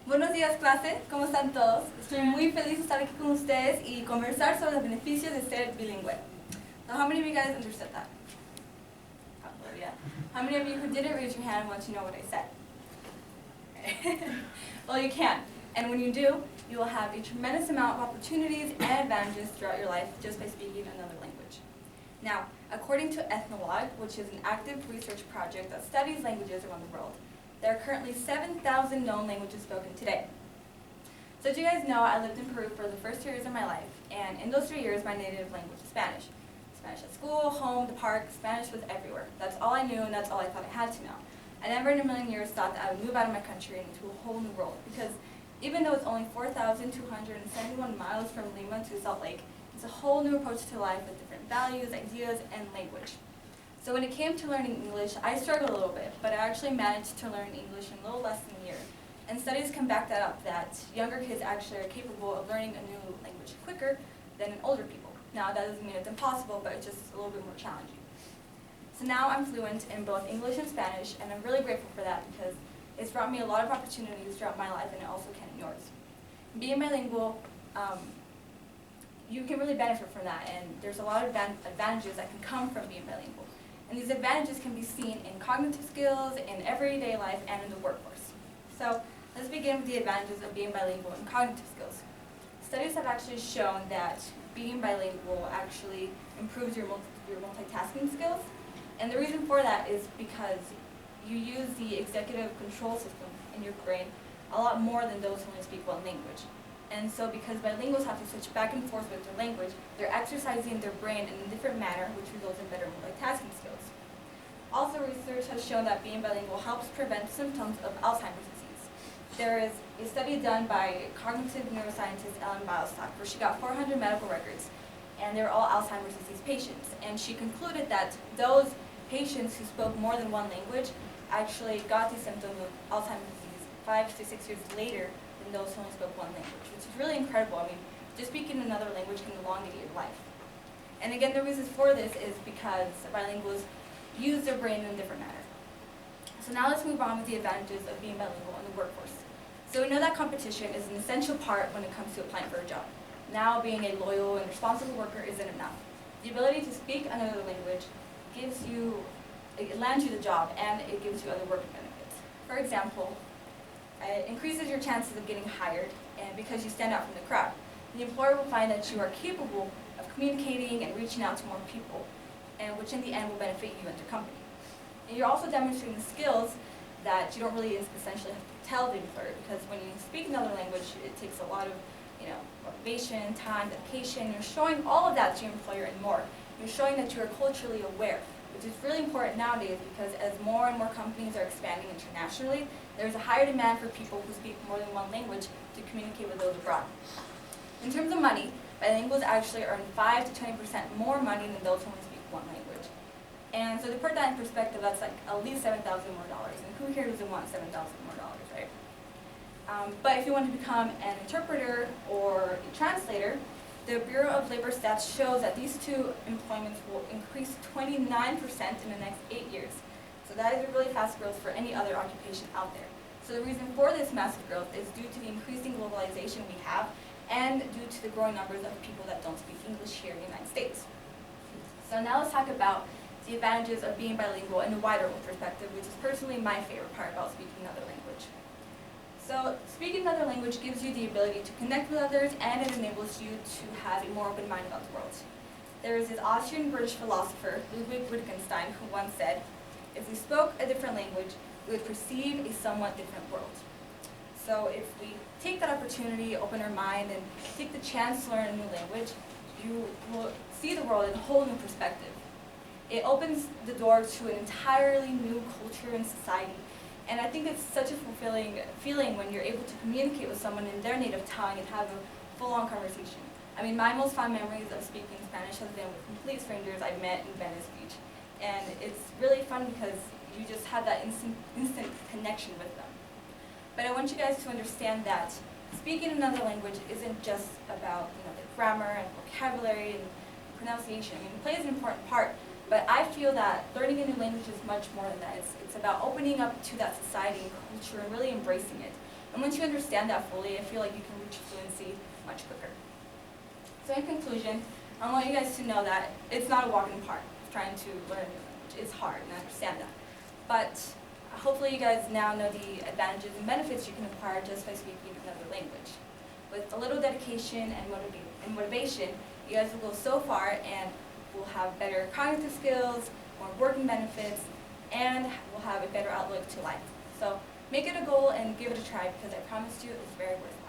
Buenos días, clase. ¿Cómo están todos? Estoy muy feliz de estar aquí con ustedes y conversar sobre los beneficios de ser bilingüe. So how many of you guys understood that? Couple, yeah. How many of you who didn't raise your hand want to know what I said? Well, you can. And when you do, you will have a tremendous amount of opportunities and advantages throughout your life just by speaking another language. Now, according to Ethnologue, which is an active research project that studies languages around the world, there are currently 7,000 known languages spoken today. So as you guys know, I lived in Peru for the first 2 years of my life, and in those 3 years, my native language was Spanish. Spanish at school, home, the park, Spanish was everywhere. That's all I knew, and that's all I thought I had to know. I never in a million years thought that I would move out of my country and into a whole new world, because even though it's only 4,271 miles from Lima to Salt Lake, it's a whole new approach to life with different values, ideas, and language. So when it came to learning English, I struggled a little bit, but I actually managed to learn English in a little less than a year. And studies can back that up, that younger kids actually are capable of learning a new language quicker than older people. Now, that doesn't mean it's impossible, but it's just a little bit more challenging. So now I'm fluent in both English and Spanish, and I'm really grateful for that because it's brought me a lot of opportunities throughout my life, and it also can in yours. Being bilingual, you can really benefit from that, and there's a lot of advantages that can come from being bilingual. And these advantages can be seen in cognitive skills, in everyday life, and in the workforce. So let's begin with the advantages of being bilingual in cognitive skills. Studies have actually shown that being bilingual actually improves your multitasking skills. And the reason for that is because you use the executive control system in your brain a lot more than those who only speak one language. And so because bilinguals have to switch back and forth with their language, they're exercising their brain in a different manner, which results in better multitasking skills. Also, research has shown that being bilingual helps prevent symptoms of Alzheimer's disease. There is a study done by cognitive neuroscientist Ellen Bialstock, where she got 400 medical records, and they're all Alzheimer's disease patients. And she concluded that those patients who spoke more than one language actually got the symptoms of Alzheimer's disease 5 to 6 years later than those who only spoke one language, which is really incredible. I mean, just speaking another language can elongate your life. And again, the reason for this is because bilinguals use their brain in a different manner. So now let's move on with the advantages of being bilingual in the workforce. So we know that competition is an essential part when it comes to applying for a job. Now, being a loyal and responsible worker isn't enough. The ability to speak another language it lands you the job, and it gives you other work benefits. For example, it increases your chances of getting hired, and because you stand out from the crowd. The employer will find that you are capable of communicating and reaching out to more people, and which in the end will benefit you and your company. And you're also demonstrating skills that you don't really essentially have to tell the employer, because when you speak another language, it takes a lot of motivation, time, dedication. You're showing all of that to your employer and more. You're showing that you are culturally aware, which is really important nowadays because as more and more companies are expanding internationally, there's a higher demand for people who speak more than one language to communicate with those abroad. In terms of money, bilinguals actually earn 5 to 20% more money than those who only speak one language. And so to put that in perspective, that's like at least $7,000 more. And who here doesn't want $7,000 more, right? But if you want to become an interpreter or a translator, the Bureau of Labor Stats shows that these two employments will increase 29% in the next 8 years. So that is a really fast growth for any other occupation out there. So the reason for this massive growth is due to the increasing globalization we have and due to the growing numbers of people that don't speak English here in the United States. So now let's talk about the advantages of being bilingual in a wider world perspective, which is personally my favorite part about speaking another language. So speaking another language gives you the ability to connect with others, and it enables you to have a more open mind about the world. There is this Austrian-British philosopher, Ludwig Wittgenstein, who once said, if we spoke a different language, we would perceive a somewhat different world. So if we take that opportunity, open our mind, and take the chance to learn a new language, you will see the world in a whole new perspective. It opens the door to an entirely new culture and society. And I think it's such a fulfilling feeling when you're able to communicate with someone in their native tongue and have a full-on conversation. I mean, my most fond memories of speaking Spanish has been with complete strangers I met in Venice Beach. And it's really fun because you just have that instant connection with them. But I want you guys to understand that speaking another language isn't just about the grammar and vocabulary and pronunciation. I mean, it plays an important part. But I feel that learning a new language is much more than that. It's about opening up to that society and culture and really embracing it. And once you understand that fully, I feel like you can reach fluency much quicker. So in conclusion, I want you guys to know that it's not a walk in the park trying to learn a new language. It's hard, and I understand that. But hopefully you guys now know the advantages and benefits you can acquire just by speaking another language. With a little dedication and motivation, you guys will go so far and will have better cognitive skills, more working benefits, and will have a better outlook to life. So make it a goal and give it a try, because I promise you it's very worth it.